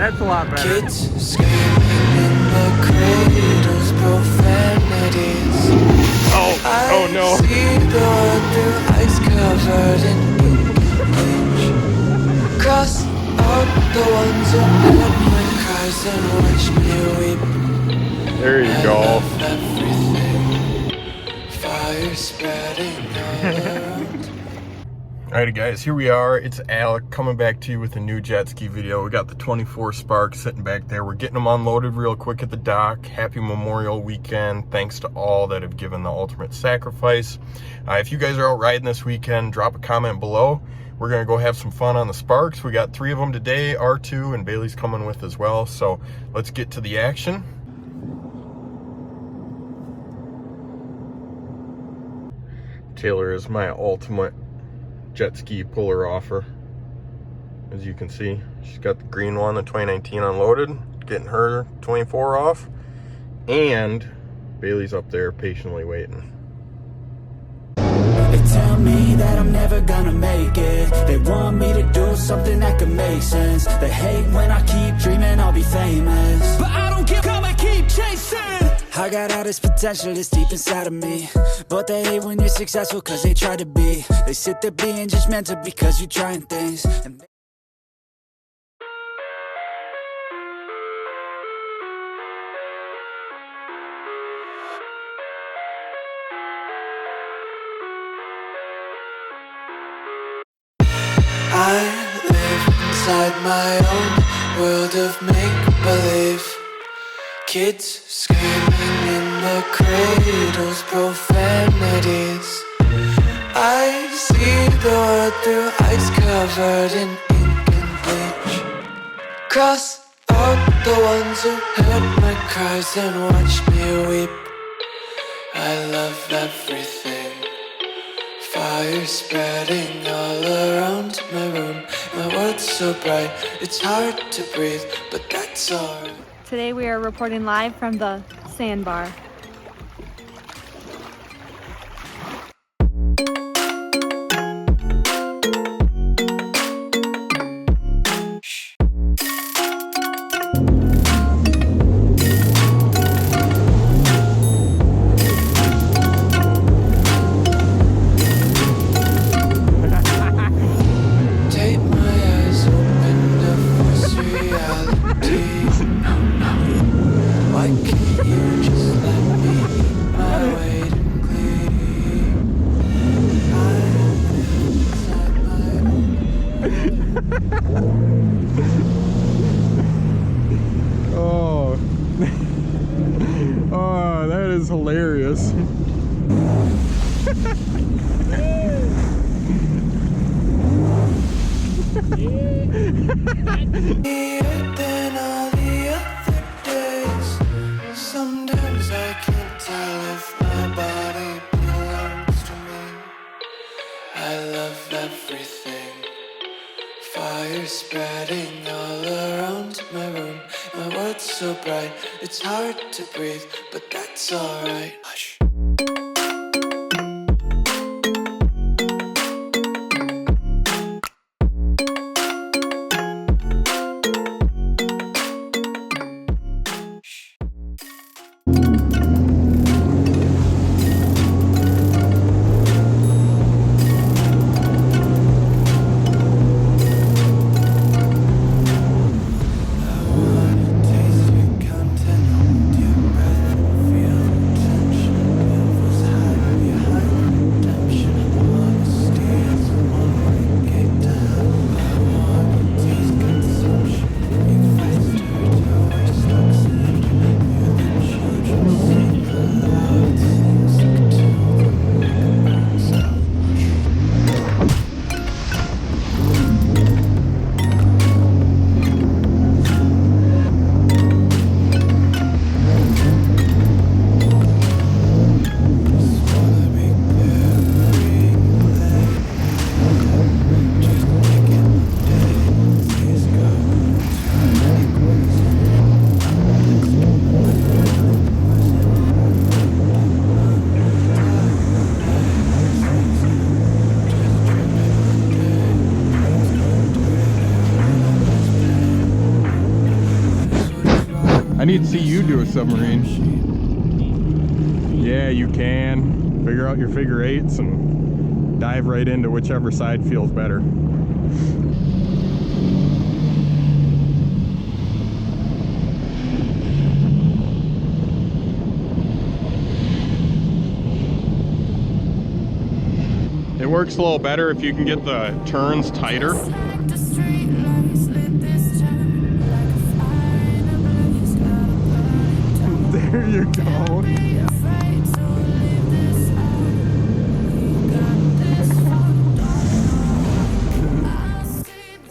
That's a lot better. Kids screaming in the cradles, profanities. Oh no. I see the world through ice covered in bleach. Cross out the ones who heard my cries and watched me weep. There you go. Everything, fire spreading all around. Alrighty guys, here we are. It's Alec coming back to you with a new jet ski video. We got the 24 Sparks sitting back there. We're getting them unloaded real quick at the dock. Happy Memorial Weekend. Thanks to all that have given the ultimate sacrifice. If you guys are out riding this weekend, drop a comment below. We're gonna go have some fun on the Sparks. We got 3 of them today, R2 and Bailey's coming with as well. So let's get to the action. Taylor is my ultimate jet ski puller offer. As you can see, she's got the green one, the 2019 unloaded, getting her 24 off, and Bailey's up there patiently waiting. They tell me that I'm never gonna make it. They want me to do something that could make sense. They hate when I keep dreaming I'll be famous, but I don't give up, I keep chasing. I got all this potential that's deep inside of me, but they hate when you're successful cause they try to be. They sit there being judgmental because you're trying things and I live inside my own world of make-believe. Kids screaming in the cradles, profanities. I see the world through ice covered in ink and bleach. Cross out the ones who heard my cries and watched me weep. I love everything, fire spreading all around my room. My world's so bright, it's hard to breathe, but that's alright. Today we are reporting live from the sandbar. Take my eyes open to force reality. Why can't you just let me eat my weight in glee? I live inside my own. Oh. Oh, that is hilarious. Than all the other days. Sometimes I can't tell if my body belongs to me. I love everything, fire spreading all around my room. My world's so bright, it's hard to breathe, but that's alright. Hush. Taste your content, hold your breath and feel the tension. I need to see you do a submarine. Yeah, you can. Figure out your figure eights and dive right into whichever side feels better. It works a little better if you can get the turns tighter. There you go.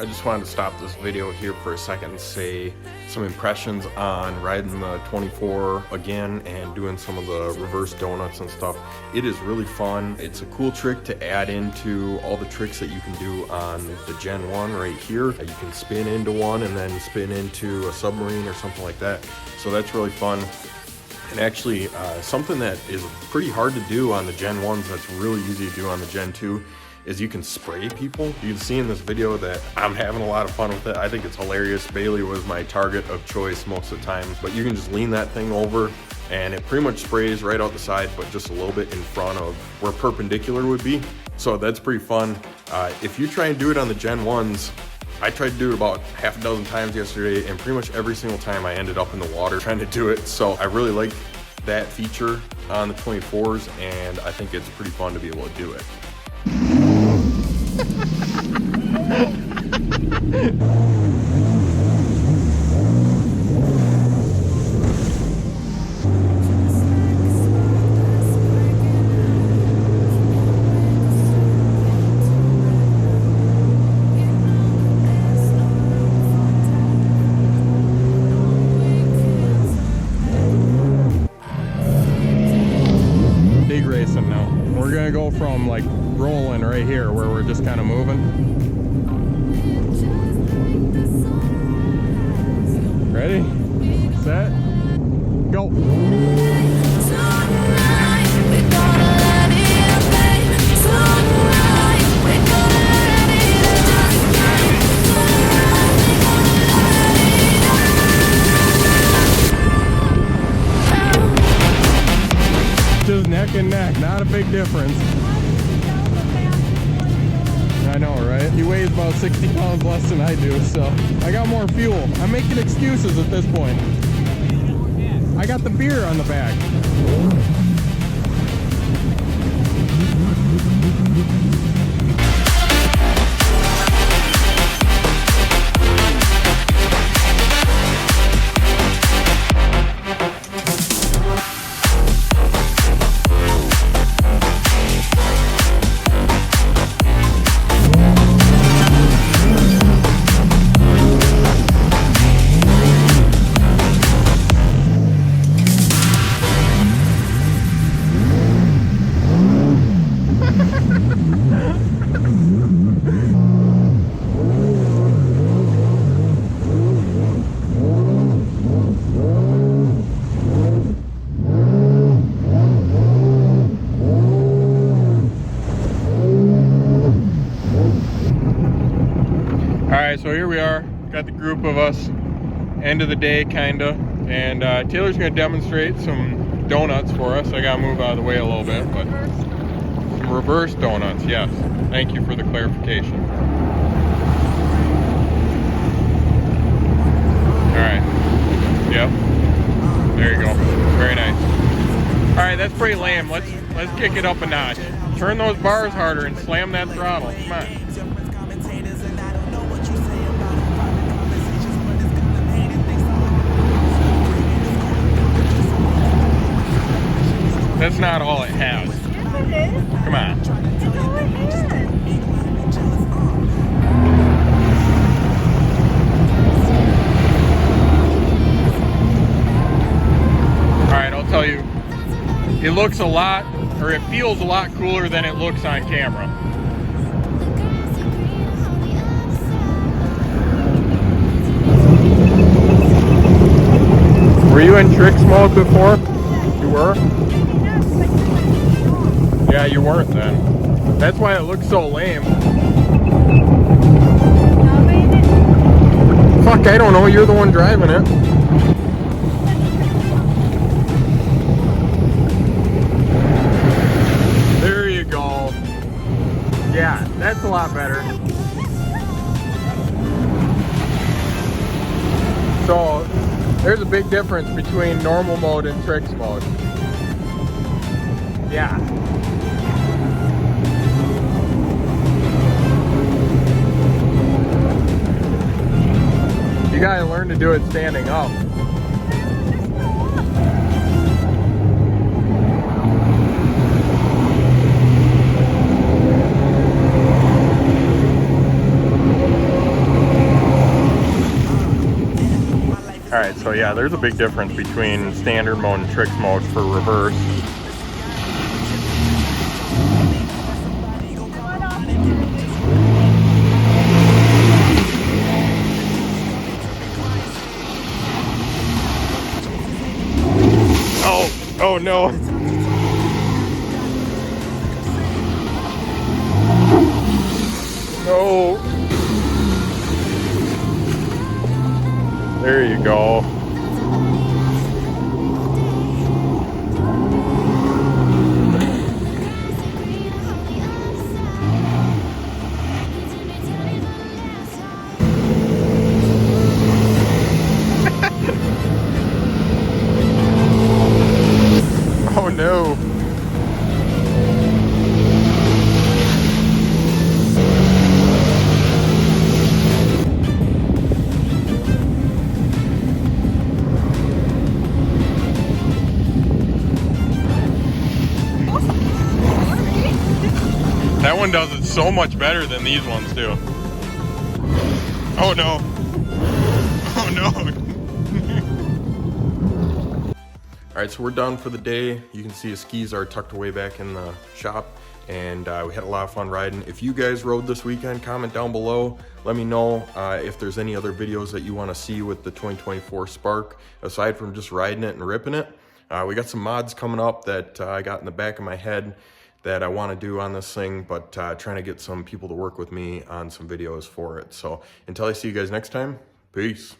I just wanted to stop this video here for a second and say some impressions on riding the 24 again and doing some of the reverse donuts and stuff. It is really fun. It's a cool trick to add into all the tricks that you can do on the Gen 1 right here. You can spin into one and then spin into a submarine or something like that. So that's really fun. And actually, something that is pretty hard to do on the Gen 1s that's really easy to do on the Gen 2 is you can spray people. You can see in this video that I'm having a lot of fun with it. I think it's hilarious. Bailey was my target of choice most of the time, but you can just lean that thing over and it pretty much sprays right out the side, but just a little bit in front of where perpendicular would be. So that's pretty fun. If you try and do it on the Gen 1s, I tried to do it about half a dozen times yesterday, and pretty much every single time I ended up in the water trying to do it. So I really like that feature on the 24s, and I think it's pretty fun to be able to do it. Big racing now. We're gonna go from like rolling right here where we're just kind of moving. Ready, set, go. Just neck and neck, not a big difference. I know, right? He weighs about 60 pounds less than I do, so I got more fuel. I'm making excuses at this point. I got the beer on the back. Alright, so here we are, got the group of us, end of the day kinda, and Taylor's gonna demonstrate some donuts for us. I gotta move out of the way a little bit, but some reverse donuts, yes. Thank you for the clarification. Alright, yep, there you go, very nice. Alright, that's pretty lame, let's kick it up a notch. Turn those bars harder and slam that throttle, come on. That's not all it has. Yes, it is. Come on. That's all it is. Alright, I'll tell you, it looks a lot, or it feels a lot cooler than it looks on camera. Were you in Trixx mode before? You were? Yeah, you weren't then. That's why it looks so lame. Fuck, I don't know. You're the one driving it. Yeah, that's a lot better. So there's a big difference between normal mode and Trixx mode. Yeah. You gotta learn to do it standing up. Alright, so yeah, there's a big difference between standard mode and Trixx mode for reverse. Oh no. No. There you go. Oh no. That one does it so much better than these ones do. Oh no. Oh no. Alright, so we're done for the day. You can see his skis are tucked away back in the shop, and we had a lot of fun riding. If you guys rode this weekend, comment down below. Let me know if there's any other videos that you want to see with the 2024 Spark, aside from just riding it and ripping it. We got some mods coming up that I got in the back of my head that I want to do on this thing, but trying to get some people to work with me on some videos for it. So until I see you guys next time, peace.